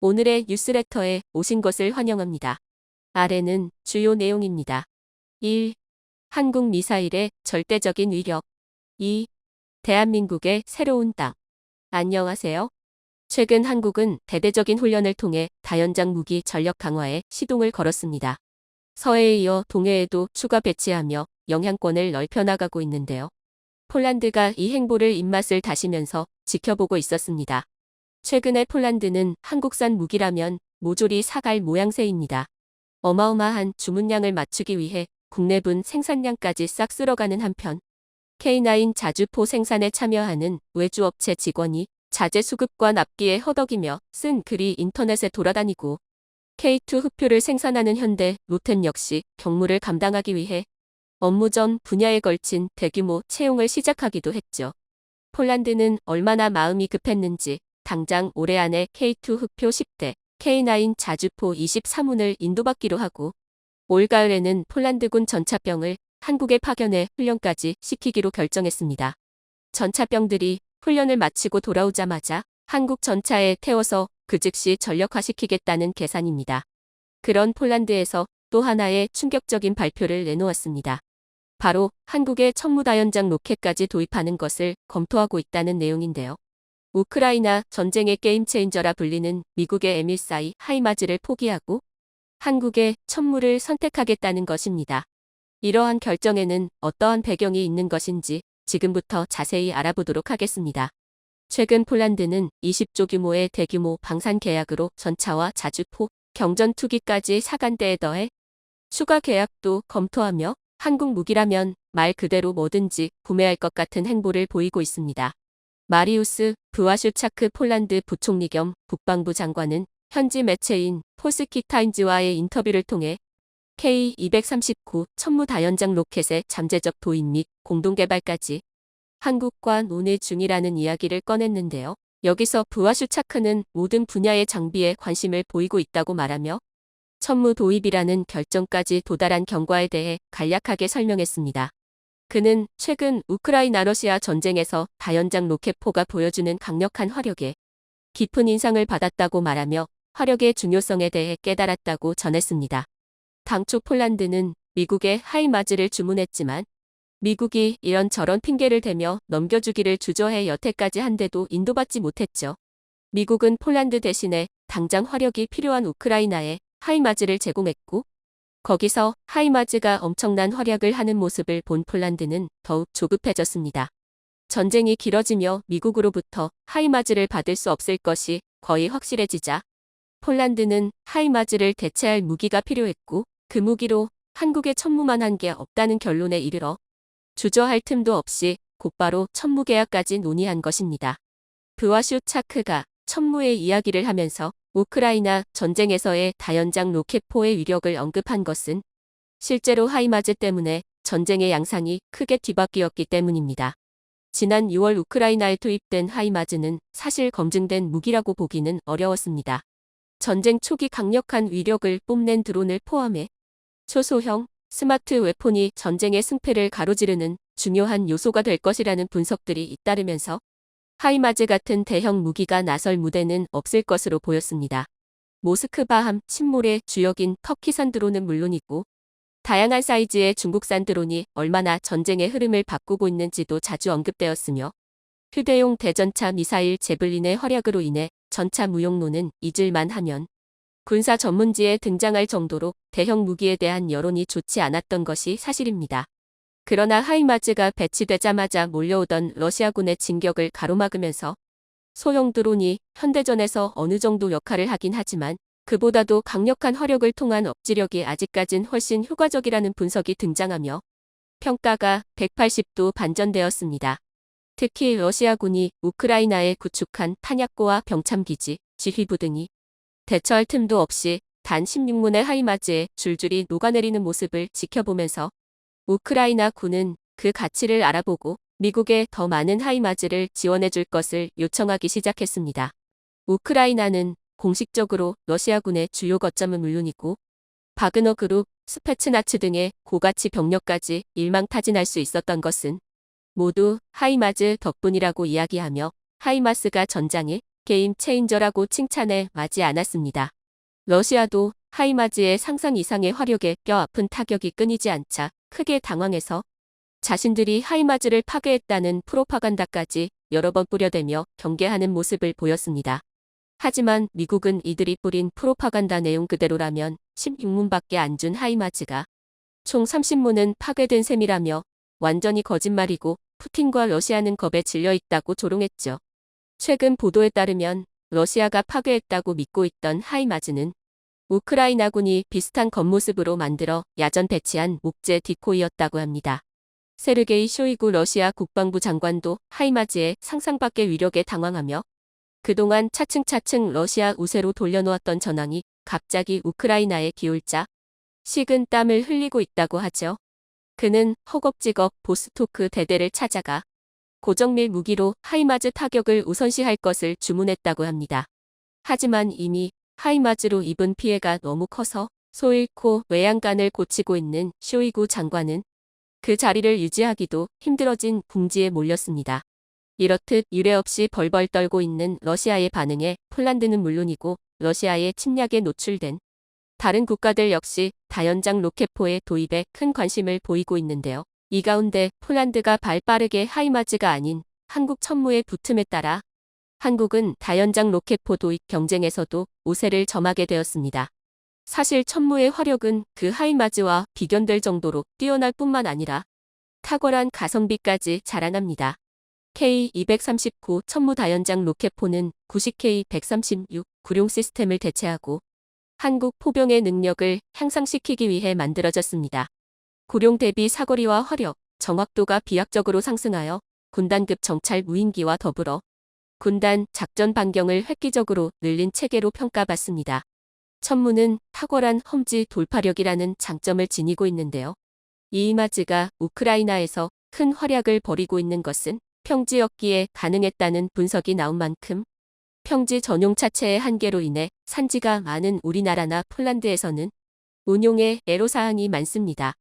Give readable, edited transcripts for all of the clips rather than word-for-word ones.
오늘의 뉴스레터에 오신 것을 환영합니다. 아래는 주요 내용입니다. 1. 한국 미사일의 절대적인 위력. 2. 대한민국의 새로운 땅. 안녕하세요. 최근 한국은 대대적인 훈련을 통해 다연장 무기 전력 강화에 시동을 걸었습니다. 서해에 이어 동해에도 추가 배치하며 영향권을 넓혀나가고 있는데요. 폴란드가 이 행보를 입맛을 다시면서 지켜보고 있었습니다. 최근에 폴란드는 한국산 무기라면 모조리 사갈 모양새입니다. 어마어마한 주문량을 맞추기 위해 국내분 생산량까지 싹 쓸어가는 한편 K9 자주포 생산에 참여하는 외주업체 직원이 자재 수급과 납기에 허덕이며 쓴 글이 인터넷에 돌아다니고 K2 흡표를 생산하는 현대 로템 역시 경무를 감당하기 위해 업무 전 분야에 걸친 대규모 채용을 시작하기도 했죠. 폴란드는 얼마나 마음이 급했는지 당장 올해 안에 K2 흡표 10대, K9 자주포 23운을 인도받기로 하고 올가을에는 폴란드군 전차병을 한국에 파견해 훈련까지 시키기로 결정했습니다. 전차병들이 훈련을 마치고 돌아오자마자 한국 전차에 태워서 그 즉시 전력화시키겠다는 계산입니다. 그런 폴란드에서 또 하나의 충격적인 발표를 내놓았습니다. 바로 한국의 천무다연장 로켓까지 도입하는 것을 검토하고 있다는 내용인데요. 우크라이나 전쟁의 게임 체인저라 불리는 미국의 M14 하이마즈를 포기하고 한국의 천무를 선택하겠다는 것입니다. 이러한 결정에는 어떠한 배경이 있는 것인지 지금부터 자세히 알아보도록 하겠습니다. 최근 폴란드는 20조 규모의 대규모 방산 계약으로 전차와 자주포, 경전투기까지 사간대에 더해 추가 계약도 검토하며 한국 무기라면 말 그대로 뭐든지 구매할 것 같은 행보를 보이고 있습니다. 마리우스 브와슈차크 폴란드 부총리 겸 국방부 장관은 현지 매체인 폴스키 타임즈와의 인터뷰를 통해 K239 천무다연장 로켓의 잠재적 도입 및 공동개발까지 한국과 논의 중이라는 이야기를 꺼냈는데요. 여기서 브와슈차크는 모든 분야의 장비에 관심을 보이고 있다고 말하며 천무 도입이라는 결정까지 도달한 경과에 대해 간략하게 설명했습니다. 그는 최근 우크라이나 러시아 전쟁에서 다연장 로켓포가 보여주는 강력한 화력에 깊은 인상을 받았다고 말하며 화력의 중요성에 대해 깨달았다고 전했습니다. 당초 폴란드는 미국의 하이마즈를 주문했지만 미국이 이런저런 핑계를 대며 넘겨주기를 주저해 여태까지 한데도 인도받지 못했죠. 미국은 폴란드 대신에 당장 화력이 필요한 우크라이나에 하이마즈를 제공했고 거기서 하이마즈가 엄청난 활약을 하는 모습을 본 폴란드는 더욱 조급해졌습니다. 전쟁이 길어지며 미국으로부터 하이마즈를 받을 수 없을 것이 거의 확실해지자 폴란드는 하이마즈를 대체할 무기가 필요했고 그 무기로 한국에 천무만 한 게 없다는 결론에 이르러 주저할 틈도 없이 곧바로 천무 계약까지 논의한 것입니다. 브와슈차크가 천무의 이야기를 하면서 우크라이나 전쟁에서의 다연장 로켓포의 위력을 언급한 것은 실제로 하이마즈 때문에 전쟁의 양상이 크게 뒤바뀌었기 때문입니다. 지난 6월 우크라이나에 투입된 하이마즈는 사실 검증된 무기라고 보기는 어려웠습니다. 전쟁 초기 강력한 위력을 뽐낸 드론을 포함해 초소형, 스마트 웨폰이 전쟁의 승패를 가로지르는 중요한 요소가 될 것이라는 분석들이 잇따르면서 하이마즈 같은 대형 무기가 나설 무대는 없을 것으로 보였습니다. 모스크바함 침몰의 주역인 터키산 드론은 물론이고 다양한 사이즈의 중국산 드론이 얼마나 전쟁의 흐름을 바꾸고 있는지도 자주 언급되었으며 휴대용 대전차 미사일 제블린의 활약으로 인해 전차 무용론은 잊을만 하면 군사 전문지에 등장할 정도로 대형 무기에 대한 여론이 좋지 않았던 것이 사실입니다. 그러나 하이마즈가 배치되자마자 몰려오던 러시아군의 진격을 가로막으면서 소형 드론이 현대전에서 어느 정도 역할을 하긴 하지만 그보다도 강력한 화력을 통한 억지력이 아직까진 훨씬 효과적이라는 분석이 등장하며 평가가 180도 반전되었습니다. 특히 러시아군이 우크라이나에 구축한 탄약고와 병참기지, 지휘부 등이 대처할 틈도 없이 단 16문의 하이마즈에 줄줄이 녹아내리는 모습을 지켜보면서 우크라이나 군은 그 가치를 알아보고 미국에 더 많은 하이마즈를 지원해줄 것을 요청하기 시작했습니다. 우크라이나는 공식적으로 러시아군의 주요 거점은 물론이고 바그너 그룹, 스페츠나츠 등의 고가치 병력까지 일망타진할 수 있었던 것은 모두 하이마즈 덕분이라고 이야기하며 하이마스가 전장에 게임 체인저라고 칭찬에 마지 않았습니다. 러시아도 하이마즈의 상상 이상의 화력에 뼈아픈 타격이 끊이지 않자 크게 당황해서 자신들이 하이마즈를 파괴했다는 프로파간다까지 여러 번 뿌려대며 경계하는 모습을 보였습니다. 하지만 미국은 이들이 뿌린 프로파간다 내용 그대로라면 16문밖에 안 준 하이마즈가 총 30문은 파괴된 셈이라며 완전히 거짓말이고 푸틴과 러시아는 겁에 질려 있다고 조롱했죠. 최근 보도에 따르면 러시아가 파괴했다고 믿고 있던 하이마즈는 우크라이나군이 비슷한 겉모습으로 만들어 야전 배치한 목재 디코이였다고 합니다. 세르게이 쇼이구 러시아 국방부 장관도 하이마즈의 상상밖의 위력에 당황하며 그동안 차츰차츰 러시아 우세로 돌려놓았던 전황이 갑자기 우크라이나에 기울자 식은 땀을 흘리고 있다고 하죠. 그는 허겁지겁 보스토크 대대를 찾아가 고정밀 무기로 하이마즈 타격을 우선시할 것을 주문했다고 합니다. 하지만 이미 하이마즈로 입은 피해가 너무 커서 소 잃고 외양간을 고치고 있는 쇼이구 장관은 그 자리를 유지하기도 힘들어진 궁지에 몰렸습니다. 이렇듯 유례없이 벌벌 떨고 있는 러시아의 반응에 폴란드는 물론이고 러시아의 침략에 노출된 다른 국가들 역시 다연장 로켓포의 도입에 큰 관심을 보이고 있는데요. 이 가운데 폴란드가 발빠르게 하이마즈가 아닌 한국 천무에 붙음에 따라 한국은 다연장 로켓포 도입 경쟁에서도 우세를 점하게 되었습니다. 사실 천무의 화력은 그 하이마즈와 비견될 정도로 뛰어날 뿐만 아니라 탁월한 가성비까지 자랑합니다. K239 천무 다연장 로켓포는 90K136 구룡 시스템을 대체하고 한국 포병의 능력을 향상시키기 위해 만들어졌습니다. 구룡 대비 사거리와 화력, 정확도가 비약적으로 상승하여 군단급 정찰 무인기와 더불어 군단 작전 반경을 획기적으로 늘린 체계로 평가받습니다. 천무는 탁월한 험지 돌파력이라는 장점을 지니고 있는데요. 이 하이마즈가 우크라이나에서 큰 활약을 벌이고 있는 것은 평지였기에 가능했다는 분석이 나온 만큼 평지 전용 차체의 한계로 인해 산지가 많은 우리나라나 폴란드에서는 운용에 애로사항이 많습니다.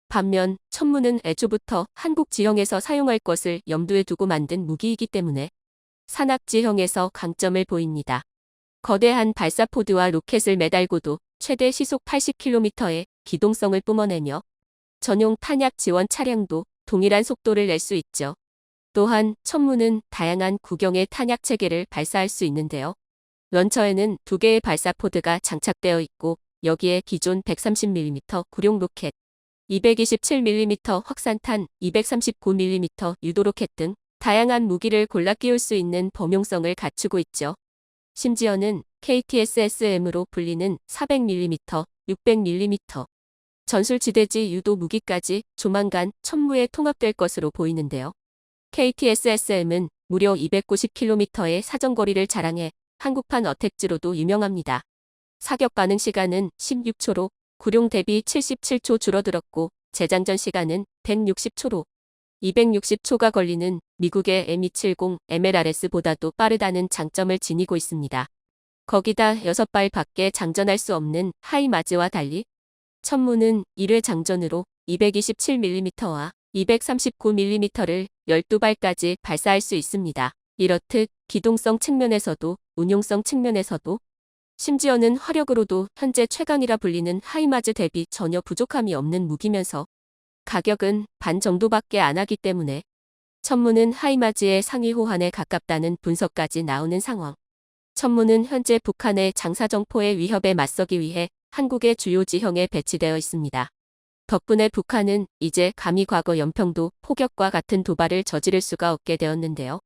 반면 천무는 애초부터 한국 지형에서 사용할 것을 염두에 두고 만든 무기이기 때문에 산악 지형에서 강점을 보입니다. 거대한 발사포드와 로켓을 매달고도 최대 시속 80km의 기동성을 뿜어내며 전용 탄약 지원 차량도 동일한 속도를 낼 수 있죠. 또한 천무는 다양한 구경의 탄약 체계를 발사할 수 있는데요. 런처에는 2개의 발사포드가 장착되어 있고 여기에 기존 130mm 구룡 로켓, 227mm 확산탄, 239mm 유도로켓 등 다양한 무기를 골라 끼울 수 있는 범용성을 갖추고 있죠. 심지어는 KTSSM으로 불리는 400mm, 600mm 전술지대지 유도 무기까지 조만간 천무에 통합될 것으로 보이는데요. KTSSM은 무려 290km의 사정거리를 자랑해 한국판 어택지로도 유명합니다. 사격 반응 시간은 16초로 구룡 대비 77초 줄어들었고 재장전 시간은 160초로 260초가 걸리는 미국의 M270 MLRS보다도 빠르다는 장점을 지니고 있습니다. 거기다 6발 밖에 장전할 수 없는 하이마즈와 달리 천무는 1회 장전으로 227mm와 239mm를 12발까지 발사할 수 있습니다. 이렇듯 기동성 측면에서도 운용성 측면에서도 심지어는 화력으로도 현재 최강이라 불리는 하이마즈 대비 전혀 부족함이 없는 무기면서 가격은 반 정도밖에 안 하기 때문에 천무는 하이마즈의 상위 호환에 가깝다는 분석까지 나오는 상황. 천무는 현재 북한의 장사정포의 위협에 맞서기 위해 한국의 주요 지형에 배치되어 있습니다. 덕분에 북한은 이제 감히 과거 연평도 포격과 같은 도발을 저지를 수가 없게 되었는데요.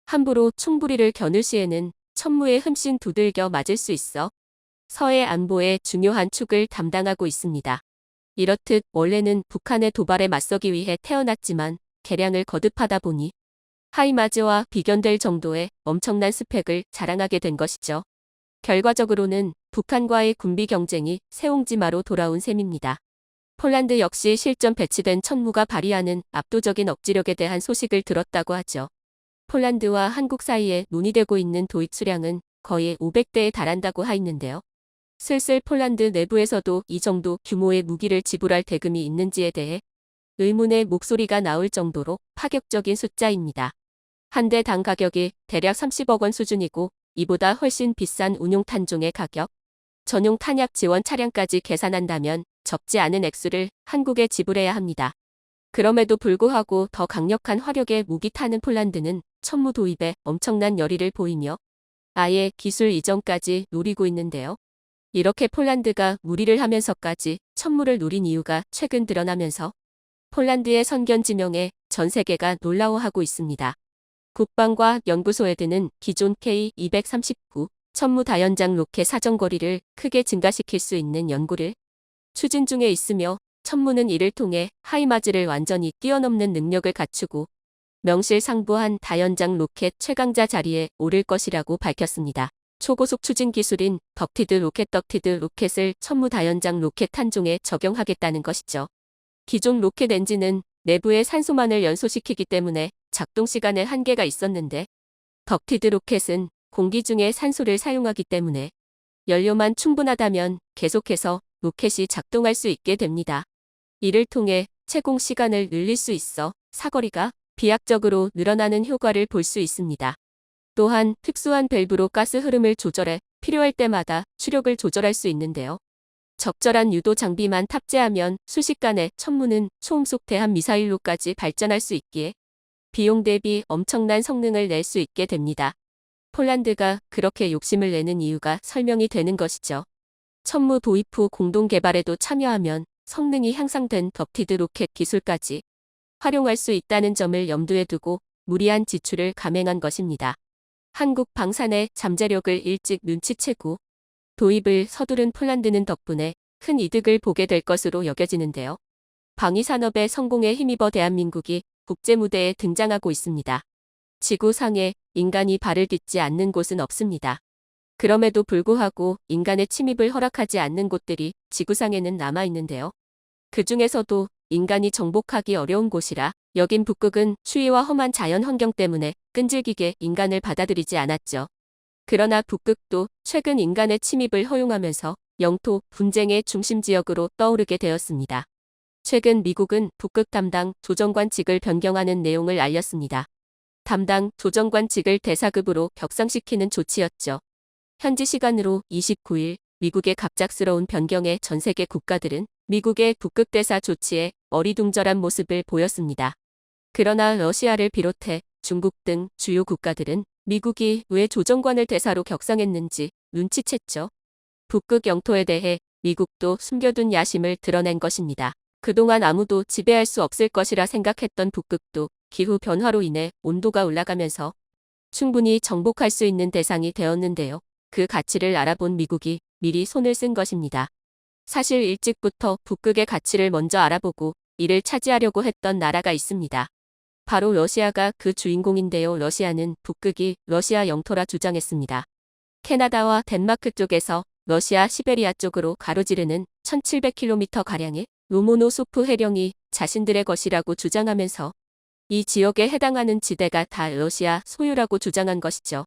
함부로 총부리를 겨눌 시에는 천무에 흠씬 두들겨 맞을 수 있어 서해 안보의 중요한 축을 담당하고 있습니다. 이렇듯 원래는 북한의 도발에 맞서기 위해 태어났지만 개량을 거듭하다 보니 하이마즈와 비견될 정도의 엄청난 스펙을 자랑하게 된 것이죠. 결과적으로는 북한과의 군비 경쟁이 새옹지마로 돌아온 셈입니다. 폴란드 역시 실전 배치된 천무가 발휘하는 압도적인 억지력에 대한 소식을 들었다고 하죠. 폴란드와 한국 사이에 논의되고 있는 도입 수량은 거의 500대에 달한다고 하있는데요. 슬슬 폴란드 내부에서도 이 정도 규모의 무기를 지불할 대금이 있는지에 대해 의문의 목소리가 나올 정도로 파격적인 숫자입니다. 한 대당 가격이 대략 30억 원 수준이고 이보다 훨씬 비싼 운용 탄종의 가격, 전용 탄약 지원 차량까지 계산한다면 적지 않은 액수를 한국에 지불해야 합니다. 그럼에도 불구하고 더 강력한 화력의 무기 타는 폴란드는 천무 도입에 엄청난 열의를 보이며 아예 기술 이전까지 노리고 있는데요. 이렇게 폴란드가 무리를 하면서까지 천무를 노린 이유가 최근 드러나면서 폴란드의 선견 지명에 전 세계가 놀라워하고 있습니다. 국방과학 연구소에드는 기존 K239 천무 다연장 로켓 사정거리를 크게 증가시킬 수 있는 연구를 추진 중에 있으며 천무는 이를 통해 하이마즈를 완전히 뛰어넘는 능력을 갖추고 명실상부한 다연장 로켓 최강자 자리에 오를 것이라고 밝혔습니다. 초고속 추진 기술인 덕티드 로켓을 천무 다연장 로켓 탄종에 적용하겠다는 것이죠. 기존 로켓 엔진은 내부의 산소만을 연소시키기 때문에 작동 시간에 한계가 있었는데 덕티드 로켓은 공기 중에 산소를 사용하기 때문에 연료만 충분하다면 계속해서 로켓이 작동할 수 있게 됩니다. 이를 통해 채공 시간을 늘릴 수 있어 사거리가 비약적으로 늘어나는 효과를 볼 수 있습니다. 또한 특수한 밸브로 가스 흐름을 조절해 필요할 때마다 추력을 조절할 수 있는데요. 적절한 유도 장비만 탑재하면 순식간에 천무는 초음속 대함 미사일로까지 발전할 수 있기에 비용 대비 엄청난 성능을 낼 수 있게 됩니다. 폴란드가 그렇게 욕심을 내는 이유가 설명이 되는 것이죠. 천무 도입 후 공동 개발에도 참여하면 성능이 향상된 덕티드 로켓 기술까지 활용할 수 있다는 점을 염두에 두고 무리한 지출을 감행한 것입니다. 한국 방산의 잠재력을 일찍 눈치채고 도입을 서두른 폴란드는 덕분에 큰 이득을 보게 될 것으로 여겨지는데요. 방위산업의 성공에 힘입어 대한민국이 국제무대에 등장하고 있습니다. 지구상에 인간이 발을 딛지 않는 곳은 없습니다. 그럼에도 불구하고 인간의 침입을 허락하지 않는 곳들이 지구상에는 남아있는데요. 그 중에서도 인간이 정복하기 어려운 곳이라 여긴 북극은 추위와 험한 자연 환경 때문에 끈질기게 인간을 받아들이지 않았죠. 그러나 북극도 최근 인간의 침입을 허용하면서 영토 분쟁의 중심 지역으로 떠오르게 되었습니다. 최근 미국은 북극 담당 조정관직을 변경하는 내용을 알렸습니다. 담당 조정관직을 대사급으로 격상시키는 조치였죠. 현지 시간으로 29일 미국의 갑작스러운 변경에 전 세계 국가들은 미국의 북극대사 조치에 어리둥절한 모습을 보였습니다. 그러나 러시아를 비롯해 중국 등 주요 국가들은 미국이 왜 조정관을 대사로 격상했는지 눈치챘죠. 북극 영토에 대해 미국도 숨겨둔 야심을 드러낸 것입니다. 그동안 아무도 지배할 수 없을 것이라 생각했던 북극도 기후 변화로 인해 온도가 올라가면서 충분히 정복할 수 있는 대상이 되었는데요. 그 가치를 알아본 미국이 미리 손을 쓴 것입니다. 사실 일찍부터 북극의 가치를 먼저 알아보고 이를 차지하려고 했던 나라가 있습니다. 바로 러시아가 그 주인공인데요. 러시아는 북극이 러시아 영토라 주장했습니다. 캐나다와 덴마크 쪽에서 러시아 시베리아 쪽으로 가로지르는 1700km가량의 로모노소프 해령이 자신들의 것이라고 주장하면서 이 지역에 해당하는 지대가 다 러시아 소유라고 주장한 것이죠.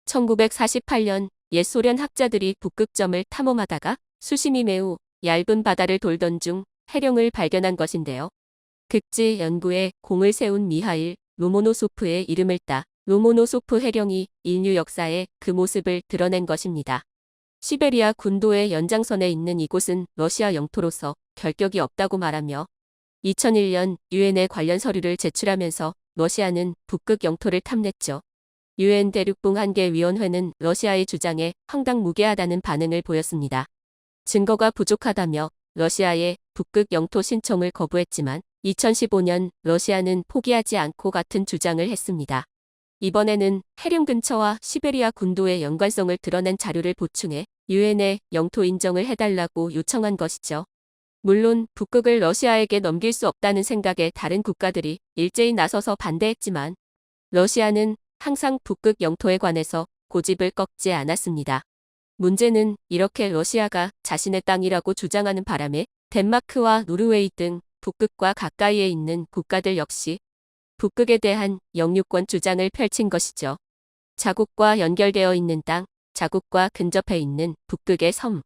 1948년 옛 소련 학자들이 북극점을 탐험하다가 수심이 매우 얇은 바다를 돌던 중 해령을 발견한 것인데요. 극지 연구에 공을 세운 미하일 로모노소프의 이름을 따 로모노소프 해령이 인류 역사에 그 모습을 드러낸 것입니다. 시베리아 군도의 연장선에 있는 이곳은 러시아 영토로서 결격이 없다고 말하며 2001년 유엔에 관련 서류를 제출하면서 러시아는 북극 영토를 탐냈죠. 유엔 대륙붕한계위원회는 러시아의 주장에 황당무계하다는 반응을 보였습니다. 증거가 부족하다며 러시아의 북극 영토 신청을 거부했지만 2015년 러시아는 포기하지 않고 같은 주장을 했습니다. 이번에는 해령 근처와 시베리아 군도의 연관성을 드러낸 자료를 보충해 유엔에 영토 인정을 해달라고 요청한 것이죠. 물론 북극을 러시아에게 넘길 수 없다는 생각에 다른 국가들이 일제히 나서서 반대했지만 러시아는 항상 북극 영토에 관해서 고집을 꺾지 않았습니다. 문제는 이렇게 러시아가 자신의 땅이라고 주장하는 바람에 덴마크와 노르웨이 등 북극과 가까이에 있는 국가들 역시 북극에 대한 영유권 주장을 펼친 것이죠. 자국과 연결되어 있는 땅, 자국과 근접해 있는 북극의 섬,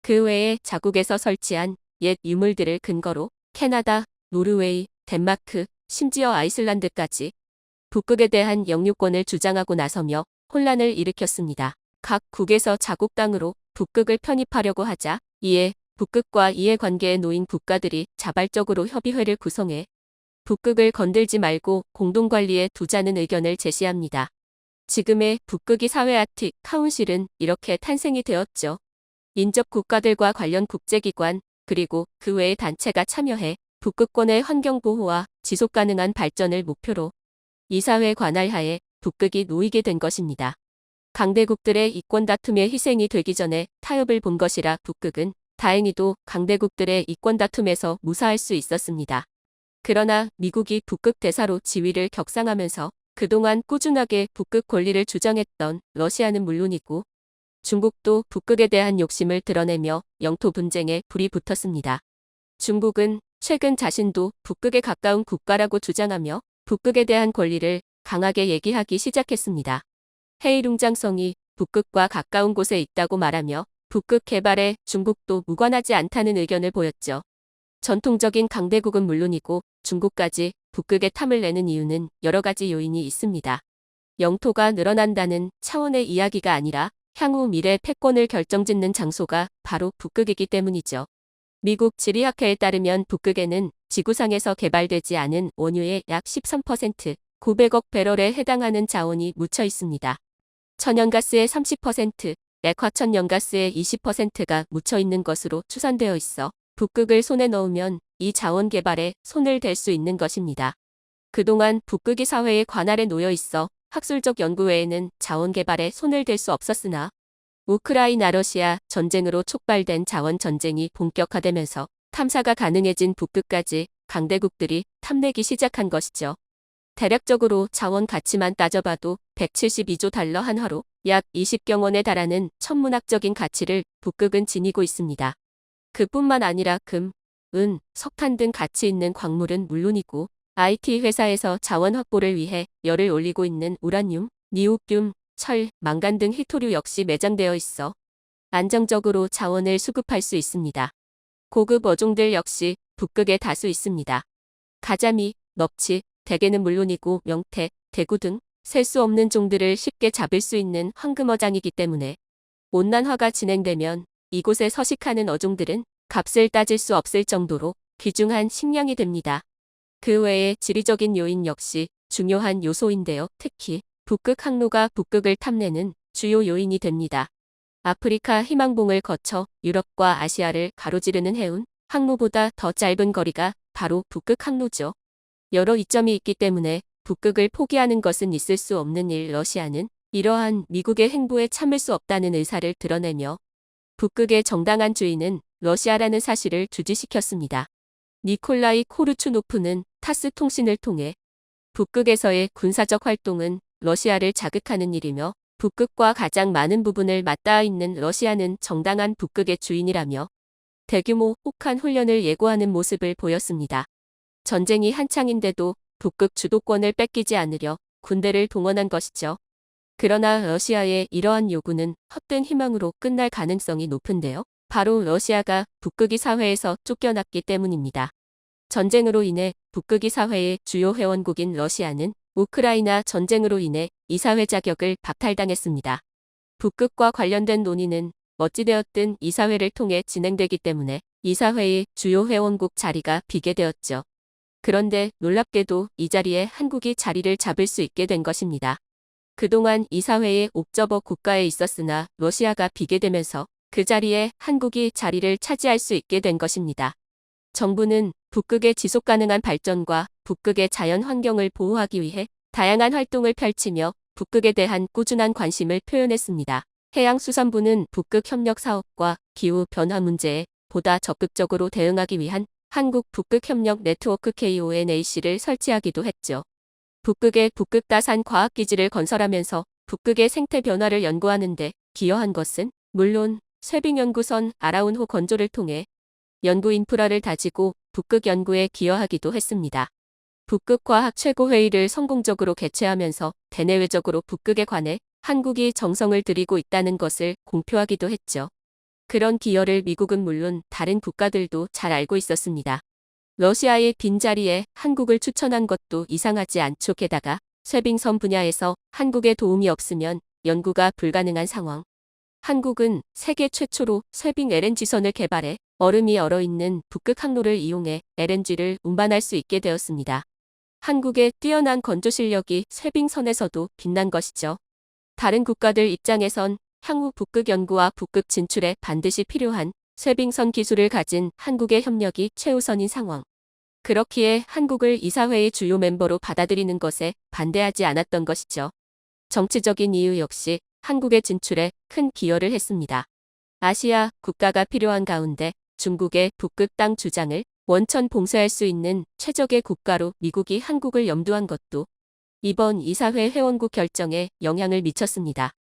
그 외에 자국에서 설치한 옛 유물들을 근거로 캐나다, 노르웨이, 덴마크, 심지어 아이슬란드까지 북극에 대한 영유권을 주장하고 나서며 혼란을 일으켰습니다. 각 국에서 자국 땅으로 북극을 편입하려고 하자 이에 북극과 이해관계에 놓인 국가들이 자발적으로 협의회를 구성해 북극을 건들지 말고 공동관리에 두자는 의견을 제시합니다. 지금의 북극이 사회 아틱 카운실은 이렇게 탄생이 되었죠. 인접 국가들과 관련 국제기관 그리고 그 외의 단체가 참여해 북극권의 환경보호와 지속가능한 발전을 목표로 이사회 관할하에 북극이 놓이게 된 것입니다. 강대국들의 이권 다툼의 희생이 되기 전에 타협을 본 것이라 북극은 다행히도 강대국들의 이권 다툼에서 무사할 수 있었습니다. 그러나 미국이 북극 대사로 지위를 격상하면서 그동안 꾸준하게 북극 권리를 주장했던 러시아는 물론이고 중국도 북극에 대한 욕심을 드러내며 영토 분쟁에 불이 붙었습니다. 중국은 최근 자신도 북극에 가까운 국가라고 주장하며 북극에 대한 권리를 강하게 얘기하기 시작했습니다. 헤이룽장성이 북극과 가까운 곳에 있다고 말하며 북극 개발에 중국도 무관하지 않다는 의견을 보였죠. 전통적인 강대국은 물론이고 중국까지 북극에 탐을 내는 이유는 여러 가지 요인이 있습니다. 영토가 늘어난다는 차원의 이야기가 아니라 향후 미래 패권을 결정짓는 장소가 바로 북극이기 때문이죠. 미국 지리학회에 따르면 북극에는 지구상에서 개발되지 않은 원유의 약 13%, 900억 배럴에 해당하는 자원이 묻혀 있습니다. 천연가스의 30%, 액화천연가스의 20%가 묻혀 있는 것으로 추산되어 있어 북극을 손에 넣으면 이 자원 개발에 손을 댈 수 있는 것입니다. 그동안 북극이 사회의 관할에 놓여 있어 학술적 연구 외에는 자원 개발에 손을 댈 수 없었으나 우크라이나 러시아 전쟁으로 촉발된 자원 전쟁이 본격화되면서 탐사가 가능해진 북극까지 강대국들이 탐내기 시작한 것이죠. 대략적으로 자원 가치만 따져봐도 172조 달러 한화로 약 20경 원에 달하는 천문학적인 가치를 북극은 지니고 있습니다. 그뿐만 아니라 금, 은, 석탄 등 가치 있는 광물은 물론이고 IT 회사에서 자원 확보를 위해 열을 올리고 있는 우라늄, 니오듐, 철, 망간 등 희토류 역시 매장되어 있어 안정적으로 자원을 수급할 수 있습니다. 고급 어종들 역시 북극에 다수 있습니다. 가자미, 넙치, 대게는 물론이고 명태, 대구 등 셀 수 없는 종들을 쉽게 잡을 수 있는 황금어장이기 때문에 온난화가 진행되면 이곳에 서식하는 어종들은 값을 따질 수 없을 정도로 귀중한 식량이 됩니다. 그 외에 지리적인 요인 역시 중요한 요소인데요. 특히 북극 항로가 북극을 탐내는 주요 요인이 됩니다. 아프리카 희망봉을 거쳐 유럽과 아시아를 가로지르는 해운 항로보다 더 짧은 거리가 바로 북극 항로죠. 여러 이점이 있기 때문에 북극을 포기하는 것은 있을 수 없는 일. 러시아는 이러한 미국의 행보에 참을 수 없다는 의사를 드러내며 북극의 정당한 주인은 러시아라는 사실을 주지시켰습니다. 니콜라이 코르추노프는 타스 통신을 통해 북극에서의 군사적 활동은 러시아를 자극하는 일이며 북극과 가장 많은 부분을 맞닿아 있는 러시아는 정당한 북극의 주인이라며 대규모 혹한 훈련을 예고하는 모습을 보였습니다. 전쟁이 한창인데도 북극 주도권을 뺏기지 않으려 군대를 동원한 것이죠. 그러나 러시아의 이러한 요구는 헛된 희망으로 끝날 가능성이 높은데요. 바로 러시아가 북극이 사회에서 쫓겨났기 때문입니다. 전쟁으로 인해 북극이 사회의 주요 회원국인 러시아는 우크라이나 전쟁으로 인해 이사회 자격을 박탈당했습니다. 북극과 관련된 논의는 어찌되었든 이사회를 통해 진행되기 때문에 이사회의 주요 회원국 자리가 비게 되었죠. 그런데 놀랍게도 이 자리에 한국이 자리를 잡을 수 있게 된 것입니다. 그동안 이사회의 옵저버 국가에 있었으나 러시아가 비게 되면서 그 자리에 한국이 자리를 차지할 수 있게 된 것입니다. 정부는 북극의 지속가능한 발전과 북극의 자연 환경을 보호하기 위해 다양한 활동을 펼치며 북극에 대한 꾸준한 관심을 표현했습니다. 해양수산부는 북극 협력 사업과 기후 변화 문제에 보다 적극적으로 대응하기 위한 한국 북극 협력 네트워크 KONAC를 설치하기도 했죠. 북극의 북극다산 과학기지를 건설하면서 북극의 생태 변화를 연구하는 데 기여한 것은 물론 쇠빙연구선 아라운호 건조를 통해 연구 인프라를 다지고 북극 연구에 기여하기도 했습니다. 북극과학 최고회의를 성공적으로 개최하면서 대내외적으로 북극에 관해 한국이 정성을 들이고 있다는 것을 공표하기도 했죠. 그런 기여를 미국은 물론 다른 국가들도 잘 알고 있었습니다. 러시아의 빈자리에 한국을 추천한 것도 이상하지 않죠. 게다가 쇠빙선 분야에서 한국의 도움이 없으면 연구가 불가능한 상황. 한국은 세계 최초로 쇠빙 LNG선을 개발해 얼음이 얼어있는 북극 항로를 이용해 LNG를 운반할 수 있게 되었습니다. 한국의 뛰어난 건조 실력이 쇠빙선에서도 빛난 것이죠. 다른 국가들 입장에선 향후 북극 연구와 북극 진출에 반드시 필요한 쇠빙선 기술을 가진 한국의 협력이 최우선인 상황. 그렇기에 한국을 이사회의 주요 멤버로 받아들이는 것에 반대하지 않았던 것이죠. 정치적인 이유 역시 한국의 진출에 큰 기여를 했습니다. 아시아 국가가 필요한 가운데 중국의 북극 땅 주장을 원천 봉쇄할 수 있는 최적의 국가로 미국이 한국을 염두한 것도 이번 이사회 회원국 결정에 영향을 미쳤습니다.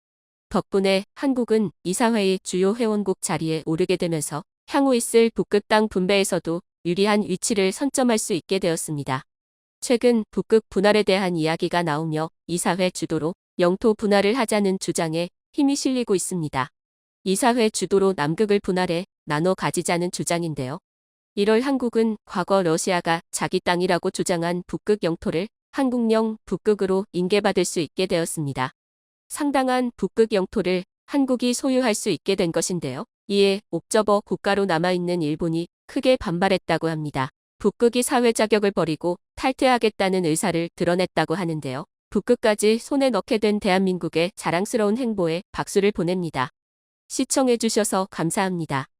덕분에 한국은 이사회의 주요 회원국 자리에 오르게 되면서 향후 있을 북극 땅 분배에서도 유리한 위치를 선점할 수 있게 되었습니다. 최근 북극 분할에 대한 이야기가 나오며 이사회 주도로 영토 분할을 하자는 주장에 힘이 실리고 있습니다. 이사회 주도로 남극을 분할해 나눠 가지자는 주장인데요. 1월 한국은 과거 러시아가 자기 땅이라고 주장한 북극 영토를 한국령 북극으로 인계받을 수 있게 되었습니다. 상당한 북극 영토를 한국이 소유할 수 있게 된 것인데요. 이에 옵저버 국가로 남아있는 일본이 크게 반발했다고 합니다. 북극이 사회 자격을 버리고 탈퇴하겠다는 의사를 드러냈다고 하는데요. 북극까지 손에 넣게 된 대한민국의 자랑스러운 행보에 박수를 보냅니다. 시청해주셔서 감사합니다.